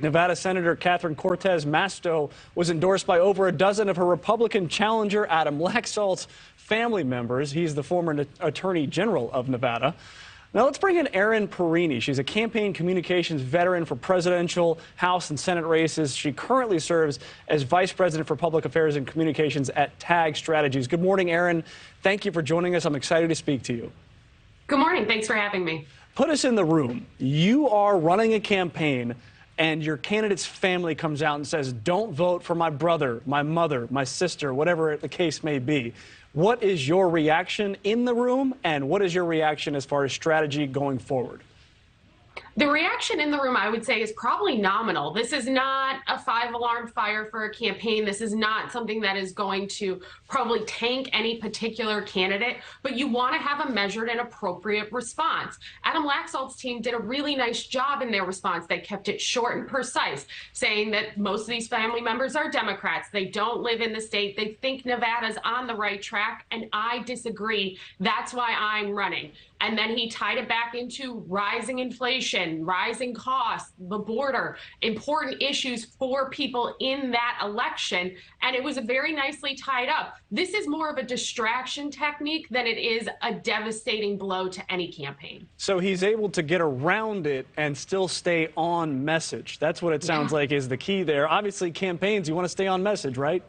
Nevada Senator Catherine Cortez Masto was endorsed by over a dozen of her Republican challenger Adam Laxalt's family members. He's the former Attorney General of Nevada. Now let's bring in Erin Perrine. She's a campaign communications veteran for presidential, House, and Senate races. She currently serves as Vice President for Public Affairs and Communications at TAG Strategies. Good morning, Erin. Thank you for joining us. I'm excited to speak to you. Good morning. Thanks for having me. Put us in the room. You are running a campaign, and your candidate's family comes out and says, don't vote for my brother, my mother, my sister, whatever the case may be. What is your reaction in the room, and what is your reaction as far as strategy going forward? The reaction in the room, I would say, is probably nominal. This is not a five-alarm fire for a campaign. This is not something that is going to probably tank any particular candidate, but you want to have a measured and appropriate response. Adam Laxalt's team did a really nice job in their response. They kept it short and precise, saying that most of these family members are Democrats. They don't live in the state. They think Nevada's on the right track, and I disagree. That's why I'm running. And then he tied it back into rising inflation, rising costs, the border, important issues for people in that election. And it was very nicely tied up. This is more of a distraction technique than it is a devastating blow to any campaign. So he's able to get around it and still stay on message. That's what it sounds like is the key there. Obviously, campaigns, you want to stay on message, right?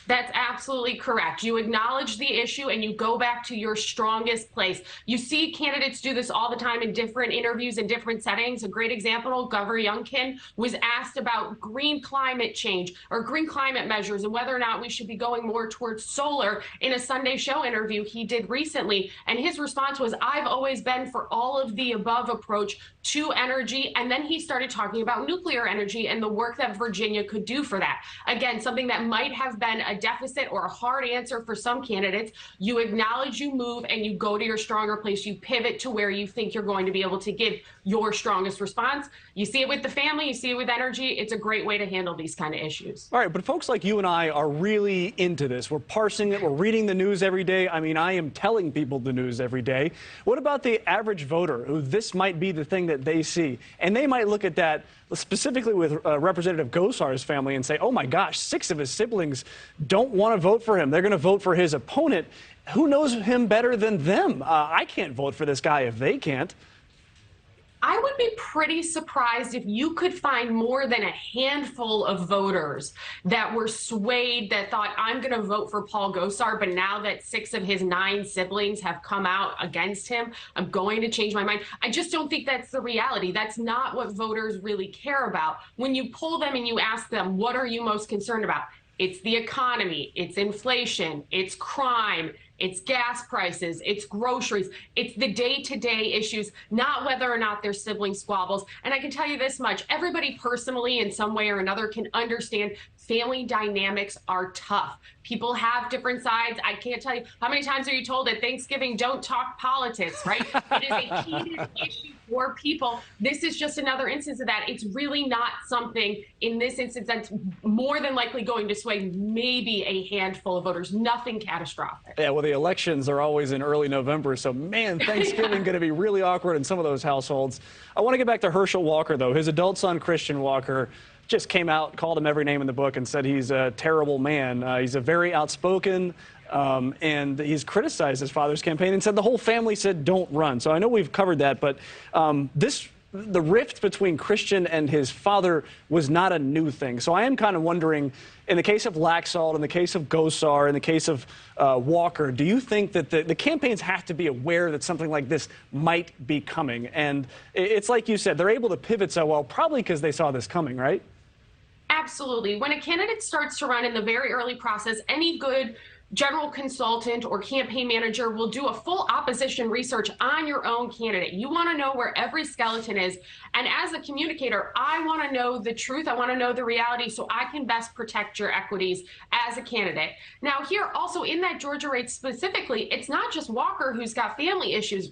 That's absolutely correct. You acknowledge the issue and you go back to your strongest place. You see candidates do this all the time in different interviews in different settings. A great example, Governor Youngkin was asked about green climate change or green climate measures and whether or not we should be going more towards solar in a Sunday show interview he did recently. And his response was, I've always been for all of the above approach to energy. And then he started talking about nuclear energy and the work that Virginia could do for that. Again, something that might have been a deficit or a hard answer for some candidates. You acknowledge, you move, and you go to your stronger place. You pivot to where you think you're going to be able to give your strongest response. You see it with the family, you see it with energy. It's a great way to handle these kind of issues. All right, but folks like you and I are really into this. We're parsing it. We're reading the news every day. I mean, I am telling people the news every day. What about the average voter who this might be the thing that they see? And they might look at that specifically with Representative Gosar's family and say, oh my gosh, 6 of his siblings don't want to vote for him. They're going to vote for his opponent. Who knows him better than them? I can't vote for this guy if they can't. I would be pretty surprised if you could find more than a handful of voters that were swayed, that thought, I'm going to vote for Paul Gosar, but now that 6 of his 9 siblings have come out against him, I'm going to change my mind. I just don't think that's the reality. That's not what voters really care about. When you pull them and you ask them, what are you most concerned about? It's the economy, it's inflation, it's crime, it's gas prices, it's groceries, it's the day-to-day issues, not whether or not their sibling squabbles. And I can tell you this much, everybody personally in some way or another can understand family dynamics are tough. People have different sides. I can't tell you, how many times are you told at Thanksgiving, don't talk politics, right? It is a heated issue for people. This is just another instance of that. It's really not something in this instance that's more than likely going to sway maybe a handful of voters, nothing catastrophic. Yeah, well, the elections are always in early November, so man, Thanksgiving going to be really awkward in some of those households. I want to get back to Herschel Walker, though. His adult son, Christian Walker, just came out, called him every name in the book, and said he's a terrible man. He's a very outspoken, and he's criticized his father's campaign and said the whole family said don't run. So I know we've covered that, but the rift between Christian and his father was not a new thing. So I am kind of wondering, in the case of Laxalt, in the case of Gosar, in the case of Walker, do you think that the campaigns have to be aware that something like this might be coming? And it's like you said, they're able to pivot so well, probably because they saw this coming, right? Absolutely. When a candidate starts to run in the very early process, any good general consultant or campaign manager will do a full opposition research on your own candidate. You want to know where every skeleton is. And as a communicator, I want to know the truth. I want to know the reality so I can best protect your equities as a candidate. Now, here also in that Georgia race specifically, it's not just Walker who's got family issues.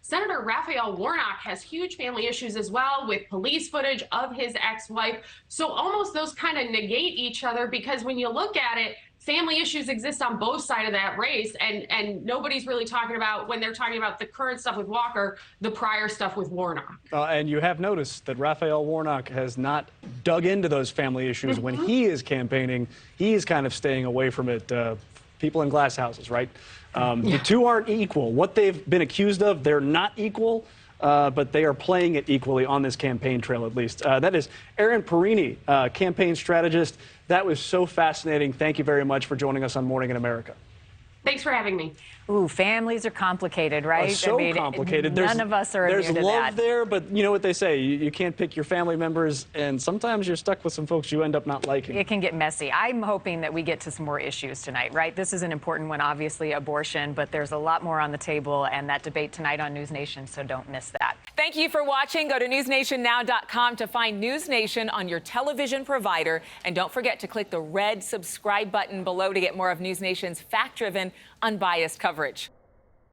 Senator Raphael Warnock has huge family issues as well with police footage of his ex-wife. So almost those kind of negate each other, because when you look at it, family issues exist on both sides of that race, and nobody's really talking about, when they're talking about the current stuff with Walker, the prior stuff with Warnock. And you have noticed that Raphael Warnock has not dug into those family issues when he is campaigning. He is kind of staying away from it. People in glass houses, right? The two aren't equal. What they've been accused of, they're not equal. But they are playing it equally on this campaign trail, at least. That is Erin Perrine, campaign strategist. That was so fascinating. Thank you very much for joining us on Morning in America. Thanks for having me. Ooh, families are complicated, right? So complicated. None of us are immune to that. There's love there, but you know what they say. You can't pick your family members, and sometimes you're stuck with some folks you end up not liking. It can get messy. I'm hoping that we get to some more issues tonight, right? This is an important one, obviously, abortion, but there's a lot more on the table, and that debate tonight on NewsNation, so don't miss that. Thank you for watching. Go to newsnationnow.com to find NewsNation on your television provider, and don't forget to click the red subscribe button below to get more of NewsNation's fact-driven, unbiased coverage.